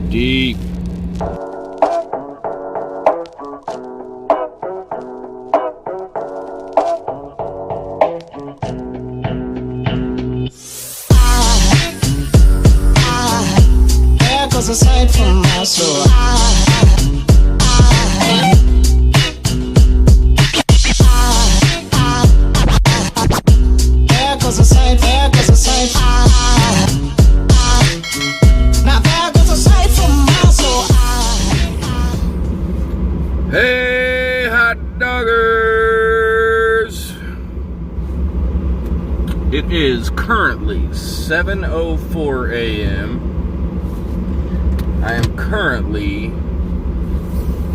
deep. Aside from my soul, there goes a sight from my soul. Hey, hot doggers! It is currently 7:04 a.m. I am currently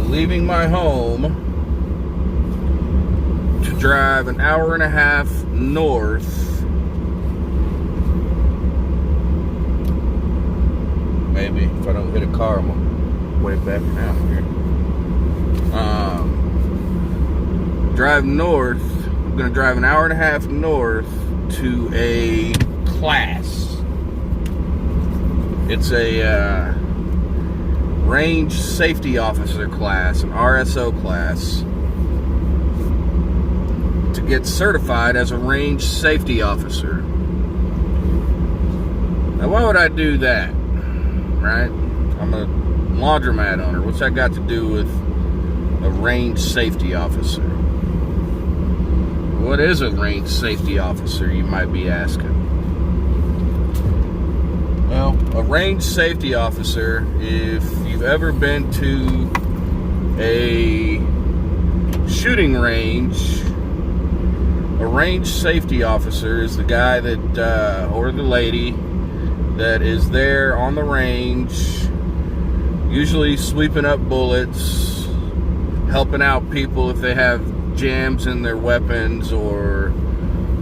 leaving my home to drive an hour and a half north. Maybe if I don't hit a car, I'm way back out here. Drive north. I'm gonna drive an hour and a half north to a class. It's a range safety officer class, an RSO class, to get certified as a range safety officer. Now, why would I do that? Right? I'm a laundromat owner. What's that got to do with a range safety officer? What is a range safety officer, you might be asking? Well, a range safety officer, if you've ever been to a shooting range, a range safety officer is the guy that, or the lady, that is there on the range, usually sweeping up bullets, helping out people if they have jams in their weapons or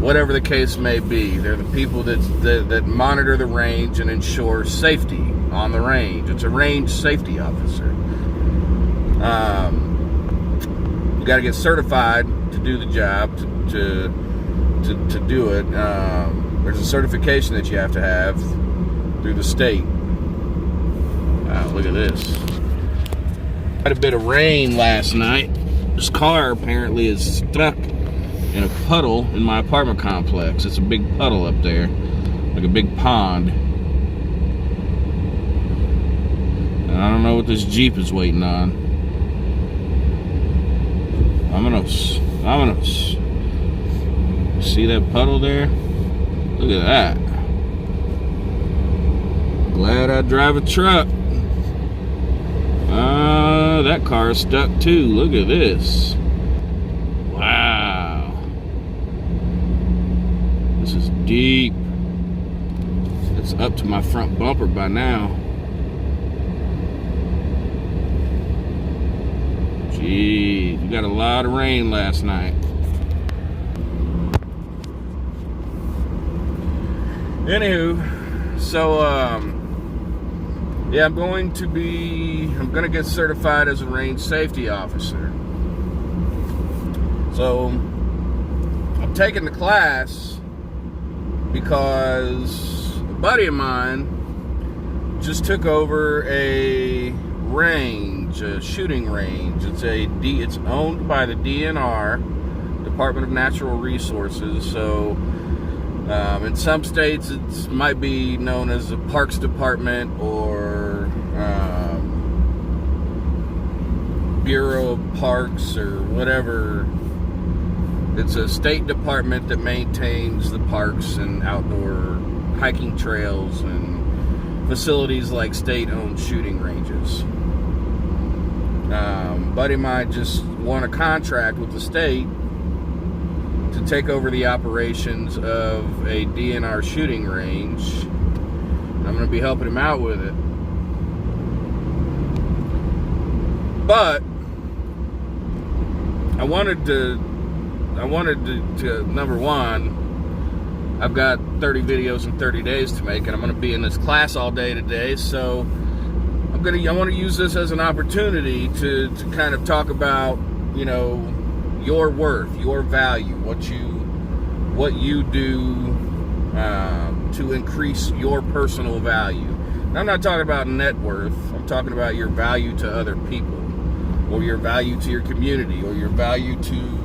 whatever the case may be. They're the people that monitor the range and ensure safety on the range. It's a range safety officer. You got to get certified to do the job, to do it. There's a certification that you have to have through the state. Wow, look at this. Quite a bit of rain last night. This car apparently is stuck in a puddle in my apartment complex. It's a big puddle up there, like a big pond. And I don't know what this Jeep is waiting on. I'm gonna see that puddle there? Look at that. Glad I drive a truck. That car is stuck too. Look at this. Wow. This is deep. It's up to my front bumper by now. Jeez, we got a lot of rain last night. Anywho, so yeah, I'm gonna get certified as a range safety officer. So I'm taking the class because a buddy of mine just took over a range, a shooting range. It's owned by the DNR, Department of Natural Resources. So in some states it might be known as the Parks Department or Bureau of Parks or whatever. It's a state department that maintains the parks and outdoor hiking trails and facilities like state-owned shooting ranges. Buddy of mine just won a contract with the state to take over the operations of a DNR shooting range. I'm going to be helping him out with it. But I wanted to number one, I've got 30 videos in 30 days to make, and I'm going to be in this class all day today, so I want to use this as an opportunity to kind of talk about, you know, your worth, your value, what you do to increase your personal value. And I'm not talking about net worth. I'm talking about your value to other people, or your value to your community, or your value to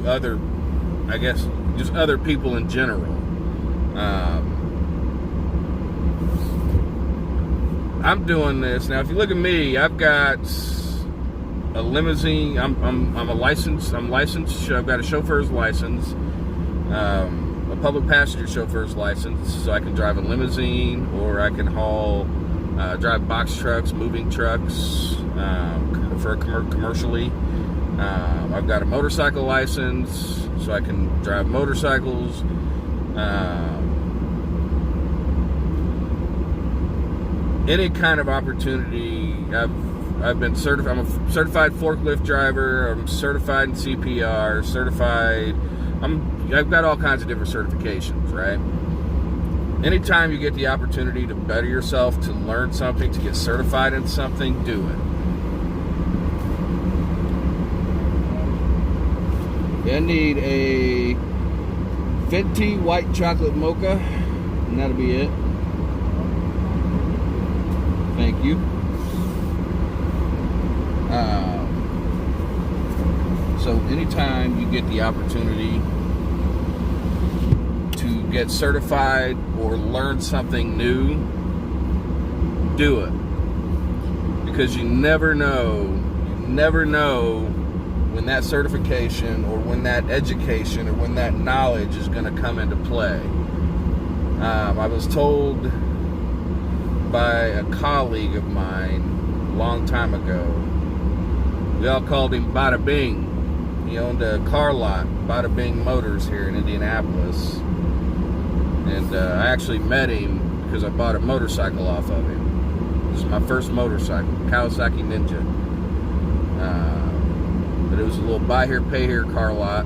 other, I guess, just other people in general. I'm doing this now. If you look at me, I've got a limousine. I'm licensed. I've got a chauffeur's license, a public passenger chauffeur's license, so I can drive a limousine, or I can drive box trucks, moving trucks for commercially. I've got a motorcycle license, so I can drive motorcycles. Any kind of opportunity. I've been certified. I'm a certified forklift driver. I'm certified in CPR. I've got all kinds of different certifications, right? Anytime you get the opportunity to better yourself, to learn something, to get certified in something, do it. I need a venti white chocolate mocha, and that'll be it. Thank you. So anytime you get the opportunity to get certified or learn something new, do it. Because you never know when that certification, or when that education, or when that knowledge is going to come into play. I was told by a colleague of mine a long time ago. We all called him Bada Bing. He owned a car lot, Bada Bing Motors, here in Indianapolis. And I actually met him because I bought a motorcycle off of him. This is my first motorcycle, Kawasaki Ninja. But it was a little buy here, pay here car lot.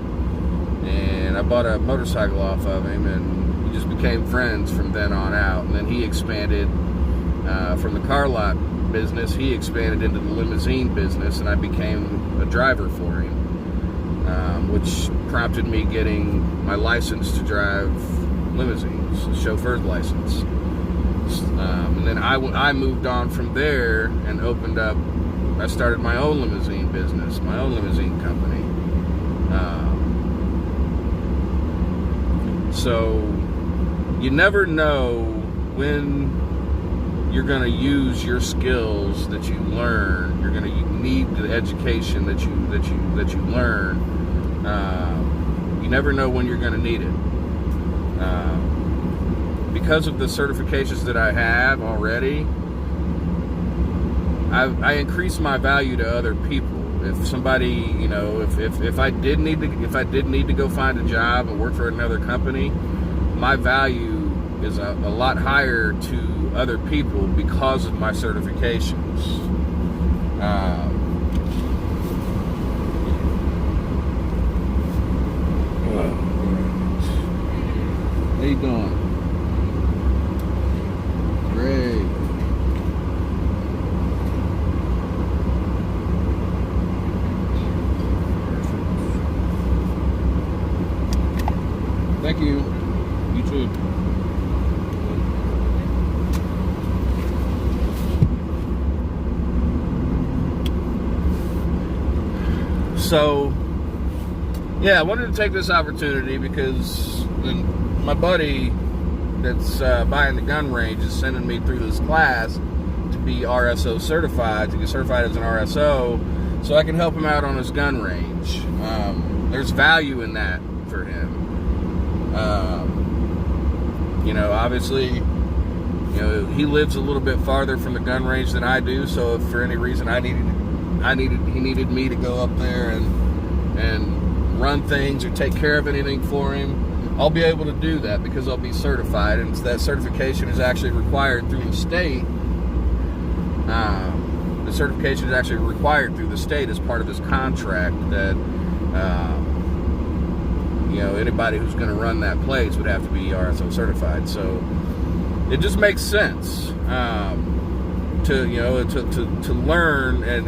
And I bought a motorcycle off of him, and we just became friends from then on out. And then he expanded from the car lot business, he expanded into the limousine business, and I became a driver for him, which prompted me getting my license to drive limousines, a chauffeur's license. And then I moved on from there and I started my own limousine business, my own limousine company. So you never know when you're going to use your skills that you learn. You're going to need the education that you learn. You never know when you're going to need it. Because of the certifications that I have already, I increase my value to other people. If somebody, if I did need to go find a job and work for another company, my value is a lot higher to other people because of my certifications. How you doing? Great. Thank you. You too. So, yeah, I wanted to take this opportunity because my buddy that's buying the gun range is sending me through this class to be RSO certified, to get certified as an RSO, so I can help him out on his gun range. There's value in that for him. Obviously, he lives a little bit farther from the gun range than I do, so if for any reason he needed me to go up there and run things or take care of anything for him, I'll be able to do that because I'll be certified, and that certification is actually required through the state. The certification is actually required through the state as part of his contract that anybody who's going to run that place would have to be RSO certified. So it just makes sense to learn and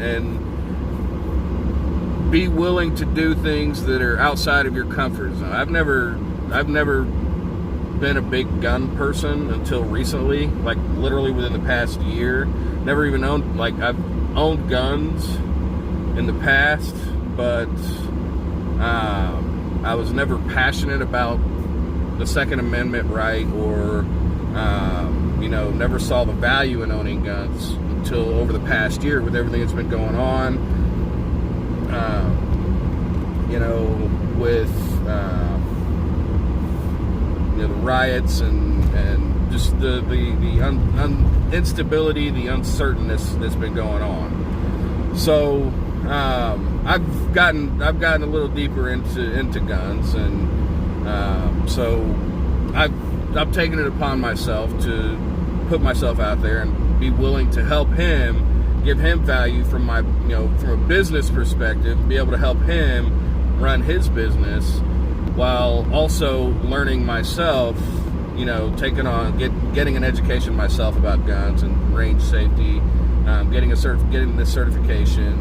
be willing to do things that are outside of your comfort zone. I've never been a big gun person until recently, like literally within the past year. Never even owned, like I've owned guns in the past, but I was never passionate about the Second Amendment right, or never saw the value in owning guns until over the past year with everything that's been going on. With the riots and just the instability, the uncertainness that's been going on. So I've gotten a little deeper into guns, and so I've taken it upon myself to put myself out there and be willing to help him, give him value from my, from a business perspective, be able to help him run his business while also learning myself, getting an education myself about guns and range safety, getting this certification,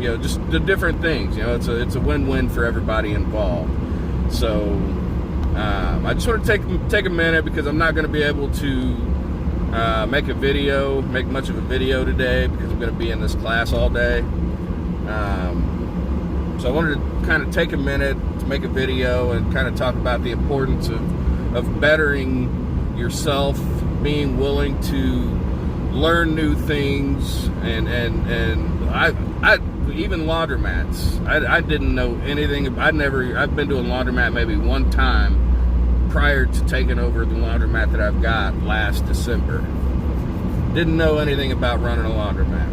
just the different things. It's a win-win for everybody involved. So I just want to take a minute, because I'm not going to be able to make much of a video today, because I'm going to be in this class all day. So I wanted to kind of take a minute to make a video and kind of talk about the importance of bettering yourself, being willing to learn new things, and I even laundromats. I didn't know anything. I've been to a laundromat maybe one time prior to taking over the laundromat that I've got last December. Didn't know anything about running a laundromat.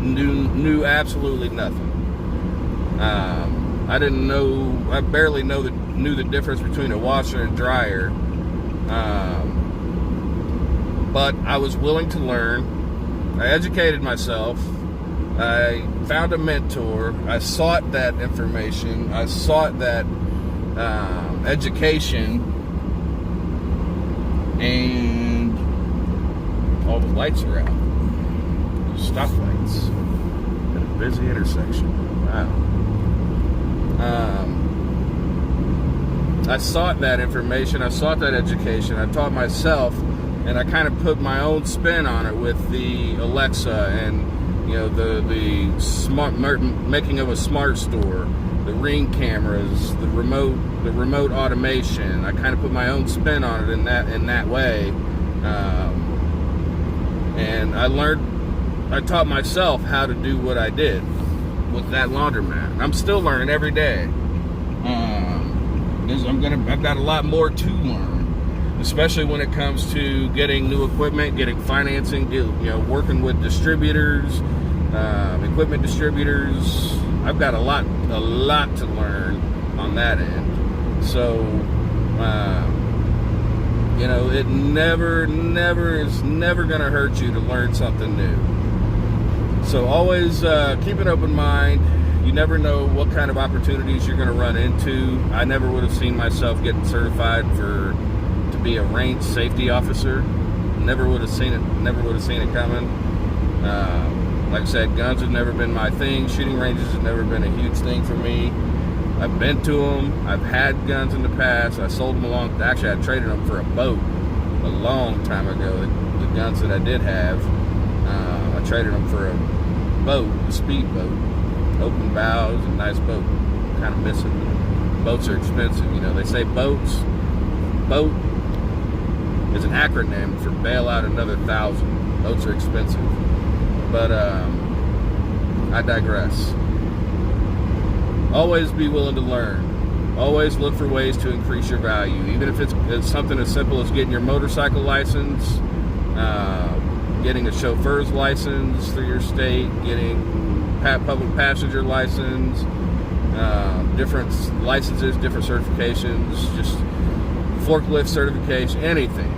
Knew absolutely nothing. I barely knew the difference between a washer and dryer. But I was willing to learn. I educated myself. I found a mentor. I sought that information. I sought that education. And all the lights are out. Stoplights at a busy intersection. Wow. I sought that information. I sought that education. I taught myself, and I kind of put my own spin on it with the Alexa and the smart making of a smart store, the Ring cameras, the remote automation. I kind of put my own spin on it in that way, and I taught myself how to do what I did with that laundromat. I'm still learning every day. I've got a lot more to learn, especially when it comes to getting new equipment, getting financing, working with distributors, equipment distributors. I've got a lot to learn on that end. So, it never is going to hurt you to learn something new. So always keep an open mind. You never know what kind of opportunities you're going to run into. I never would have seen myself getting certified to be a range safety officer. Never would have seen it coming. Like I said, guns have never been my thing. Shooting ranges have never been a huge thing for me. I've been to them. I've had guns in the past. I sold them actually I traded them for a boat a long time ago. The guns that I did have, I traded them for a boat, a speedboat, open bows, and nice boat. Kind of miss it. Boats are expensive. They say boat is an acronym for bail out another 1,000. Boats are expensive. But I digress. Always be willing to learn. Always look for ways to increase your value. Even if it's something as simple as getting your motorcycle license, getting a chauffeur's license through your state, getting public passenger license, different licenses, different certifications, just forklift certification, anything.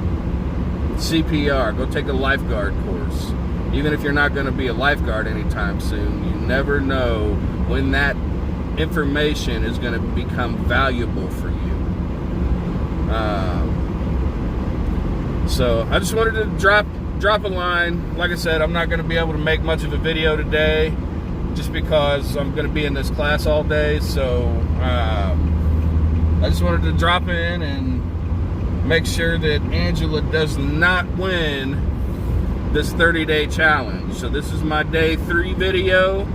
CPR, go take a lifeguard course. Even if you're not going to be a lifeguard anytime soon, you never know when that information is going to become valuable for you. So I just wanted to drop a line. Like I said, I'm not going to be able to make much of a video today. just because I'm going to be in this class all day. So I just wanted to drop in and make sure that Angela does not win this 30-day challenge. So this is my day 3 video,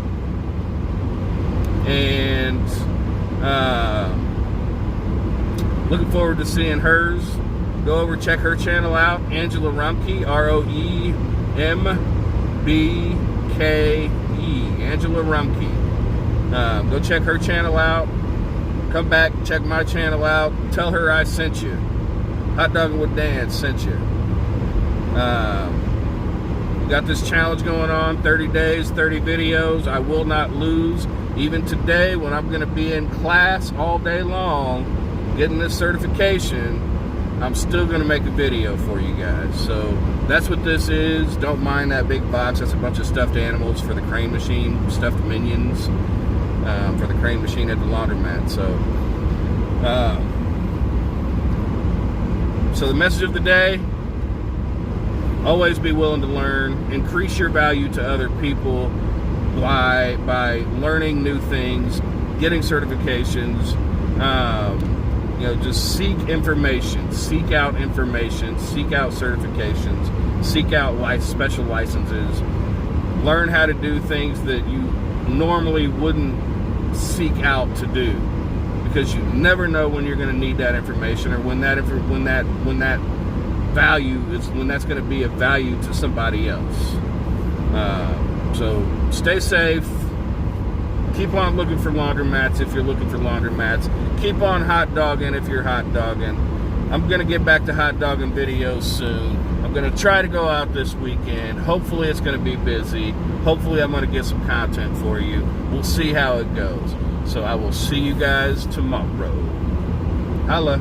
and looking forward to seeing hers. Go over, check her channel out, Angela Rumke, ROEMBKE, Angela Rumke. Go check her channel out. Come back, check my channel out. Tell her I sent you. Hot Dogging with Dan sent you. We got this challenge going on, 30 days, 30 videos. I will not lose. Even today, when I'm going to be in class all day long, getting this certification, I'm still going to make a video for you guys. So that's what this is. Don't mind that big box. That's a bunch of stuffed animals for the crane machine, stuffed minions for the crane machine at the laundromat. So the message of the day: always be willing to learn. Increase your value to other people by learning new things, getting certifications. Just seek information, seek out information, seek out certifications, seek out special licenses. Learn how to do things that you normally wouldn't seek out to do, because you never know when you're going to need that information, or when that value is, when that's going to be of value to somebody else. So stay safe. Keep on looking for laundromats if you're looking for laundromats. Keep on hot dogging if you're hot dogging. I'm going to get back to hot dogging videos soon. I'm going to try to go out this weekend. Hopefully it's going to be busy. Hopefully I'm going to get some content for you. We'll see how it goes. So I will see you guys tomorrow. Holla.